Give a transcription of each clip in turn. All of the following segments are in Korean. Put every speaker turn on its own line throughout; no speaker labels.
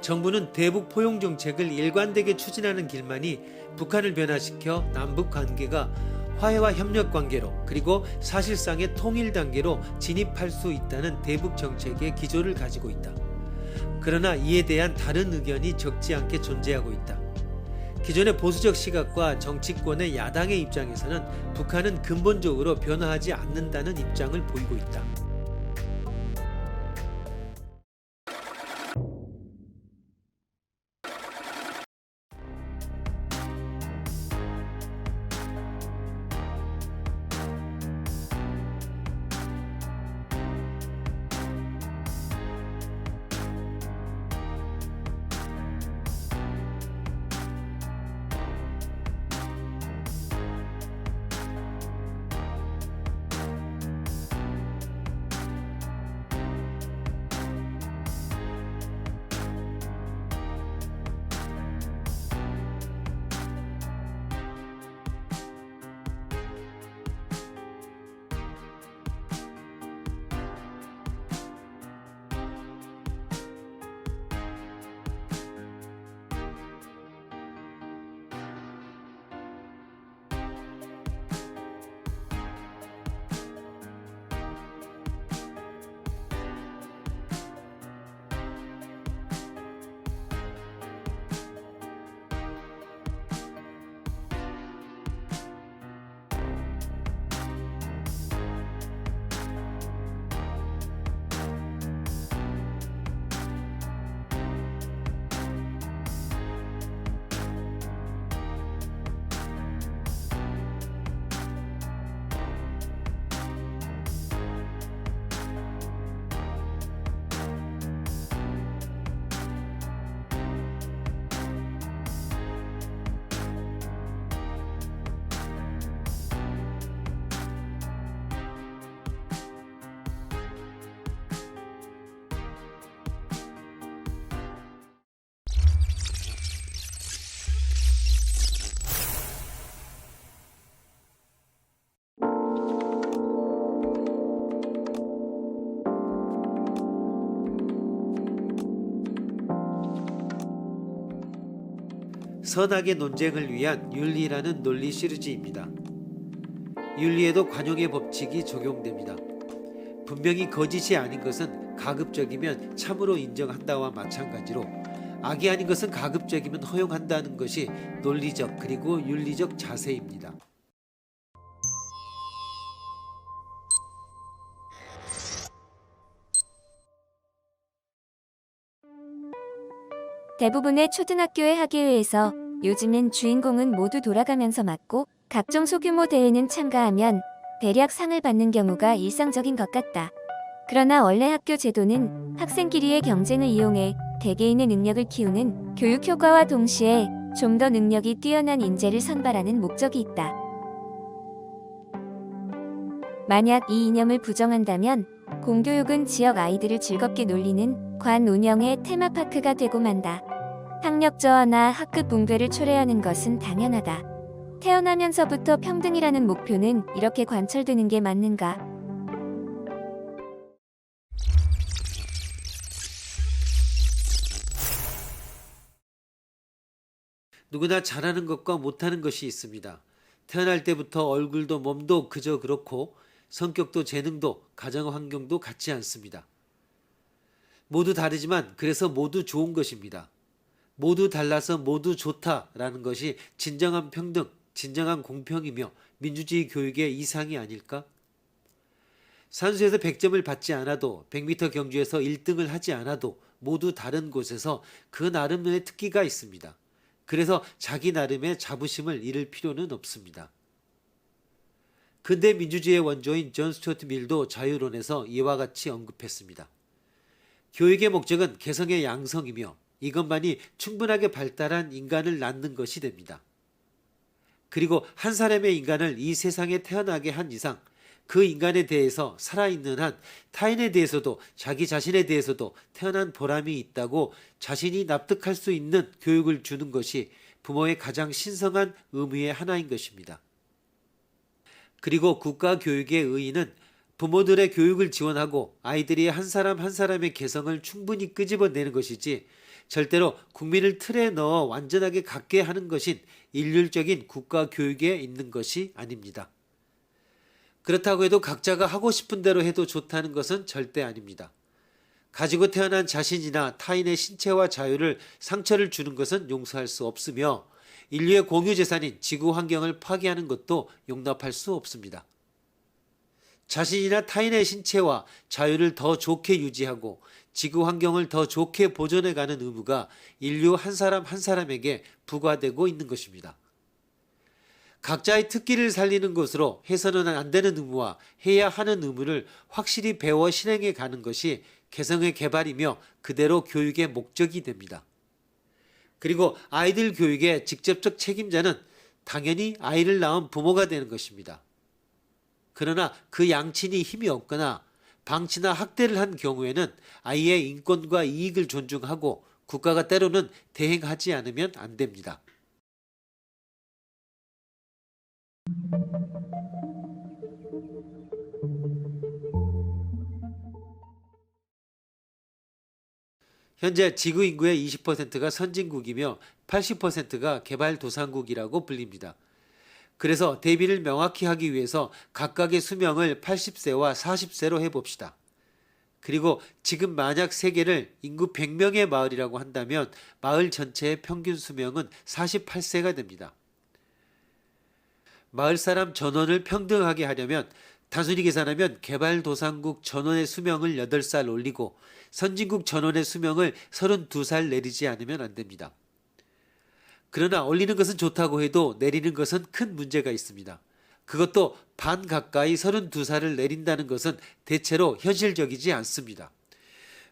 정부는 대북 포용 정책을 일관되게 추진하는 길만이 북한을 변화시켜 남북 관계가 화해와 협력 관계로 그리고 사실상의 통일 단계로 진입할 수 있다는 대북 정책의 기조를 가지고 있다. 그러나 이에 대한 다른 의견이 적지 않게 존재하고 있다. 기존의 보수적 시각과 정치권의 야당의 입장에서는 북한은 근본적으로 변화하지 않는다는 입장을 보이고 있다. 선악의 논쟁을 위한 윤리라는 논리 시리즈입니다. 윤리에도 관용의 법칙이 적용됩니다. 분명히 거짓이 아닌 것은 가급적이면 참으로 인정한다와 마찬가지로 악이 아닌 것은 가급적이면 허용한다는 것이 논리적 그리고 윤리적 자세입니다.
대부분의 초등학교의 학예회에서 요즘은 주인공은 모두 돌아가면서 맞고 각종 소규모 대회는 참가하면 대략 상을 받는 경우가 일상적인 것 같다. 그러나 원래 학교 제도는 학생끼리의 경쟁을 이용해 개개인의 능력을 키우는 교육 효과와 동시에 좀 더 능력이 뛰어난 인재를 선발하는 목적이 있다. 만약 이 이념을 부정한다면 공교육은 지역 아이들을 즐겁게 놀리는 관 운영의 테마파크가 되고 만다. 학력 저하나 학급 붕괴를 초래하는 것은 당연하다. 태어나면서부터 평등이라는 목표는 이렇게 관철되는 게 맞는가?
누구나 잘하는 것과 못하는 것이 있습니다. 태어날 때부터 얼굴도 몸도 그저 그렇고 성격도 재능도 가정 환경도 같지 않습니다. 모두 다르지만 그래서 모두 좋은 것입니다. 모두 달라서 모두 좋다라는 것이 진정한 평등, 진정한 공평이며 민주주의 교육의 이상이 아닐까? 산수에서 100점을 받지 않아도 100m 경주에서 1등을 하지 않아도 모두 다른 곳에서 그 나름의 특기가 있습니다. 그래서 자기 나름의 자부심을 잃을 필요는 없습니다. 근대 민주주의의 원조인 존 스튜어트 밀도 자유론에서 이와 같이 언급했습니다. 교육의 목적은 개성의 양성이며 이것만이 충분하게 발달한 인간을 낳는 것이 됩니다. 그리고 한 사람의 인간을 이 세상에 태어나게 한 이상 그 인간에 대해서 살아있는 한 타인에 대해서도 자기 자신에 대해서도 태어난 보람이 있다고 자신이 납득할 수 있는 교육을 주는 것이 부모의 가장 신성한 의무의 하나인 것입니다. 그리고 국가교육의 의의는 부모들의 교육을 지원하고 아이들이 한 사람 한 사람의 개성을 충분히 끄집어내는 것이지 절대로 국민을 틀에 넣어 완전하게 갖게 하는 것인 일률적인 국가 교육에 있는 것이 아닙니다. 그렇다고 해도 각자가 하고 싶은 대로 해도 좋다는 것은 절대 아닙니다. 가지고 태어난 자신이나 타인의 신체와 자유를 상처를 주는 것은 용서할 수 없으며 인류의 공유재산인 지구 환경을 파괴하는 것도 용납할 수 없습니다. 자신이나 타인의 신체와 자유를 더 좋게 유지하고 지구 환경을 더 좋게 보존해가는 의무가 인류 한 사람 한 사람에게 부과되고 있는 것입니다. 각자의 특기를 살리는 것으로 해서는 안 되는 의무와 해야 하는 의무를 확실히 배워 실행해 가는 것이 개성의 개발이며 그대로 교육의 목적이 됩니다. 그리고 아이들 교육의 직접적 책임자는 당연히 아이를 낳은 부모가 되는 것입니다. 그러나 그 양친이 힘이 없거나 방치나 학대를 한 경우에는 아이의 인권과 이익을 존중하고 국가가 때로는 대행하지 않으면 안 됩니다. 현재 지구 인구의 20%가 선진국이며 80%가 개발도상국이라고 불립니다. 그래서 대비를 명확히 하기 위해서 각각의 수명을 80세와 40세로 해봅시다. 그리고 지금 만약 세계를 인구 100명의 마을이라고 한다면 마을 전체의 평균 수명은 48세가 됩니다. 마을 사람 전원을 평등하게 하려면 단순히 계산하면 개발도상국 전원의 수명을 8살 올리고 선진국 전원의 수명을 32살 내리지 않으면 안 됩니다. 그러나 올리는 것은 좋다고 해도 내리는 것은 큰 문제가 있습니다. 그것도 반 가까이 32살을 내린다는 것은 대체로 현실적이지 않습니다.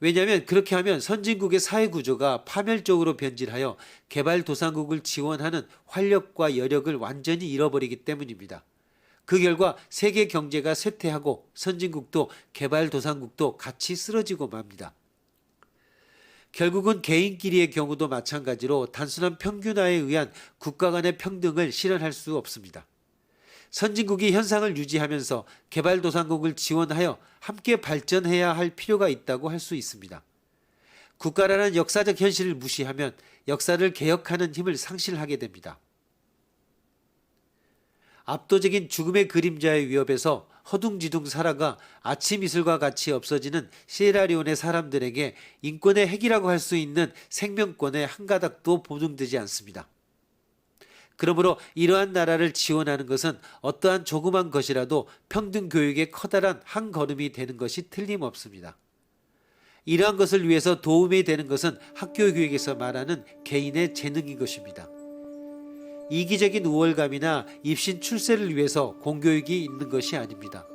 왜냐하면 그렇게 하면 선진국의 사회 구조가 파멸적으로 변질하여 개발도상국을 지원하는 활력과 여력을 완전히 잃어버리기 때문입니다. 그 결과 세계 경제가 쇠퇴하고 선진국도 개발도상국도 같이 쓰러지고 맙니다. 결국은 개인끼리의 경우도 마찬가지로 단순한 평균화에 의한 국가 간의 평등을 실현할 수 없습니다. 선진국이 현상을 유지하면서 개발도상국을 지원하여 함께 발전해야 할 필요가 있다고 할 수 있습니다. 국가라는 역사적 현실을 무시하면 역사를 개혁하는 힘을 상실하게 됩니다. 압도적인 죽음의 그림자의 위협에서 허둥지둥 살아가 아침 이슬과 같이 없어지는 시에라리온의 사람들에게 인권의 핵이라고 할 수 있는 생명권의 한 가닥도 보증되지 않습니다. 그러므로 이러한 나라를 지원하는 것은 어떠한 조그만 것이라도 평등 교육의 커다란 한 걸음이 되는 것이 틀림없습니다. 이러한 것을 위해서 도움이 되는 것은 학교 교육에서 말하는 개인의 재능인 것입니다. 이기적인 우월감이나 입신 출세를 위해서 공교육이 있는 것이 아닙니다.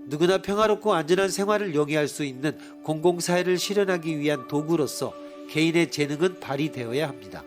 누구나 평화롭고 안전한 생활을 영위할 수 있는 공공사회를 실현하기 위한 도구로서 개인의 재능은 발휘되어야 합니다.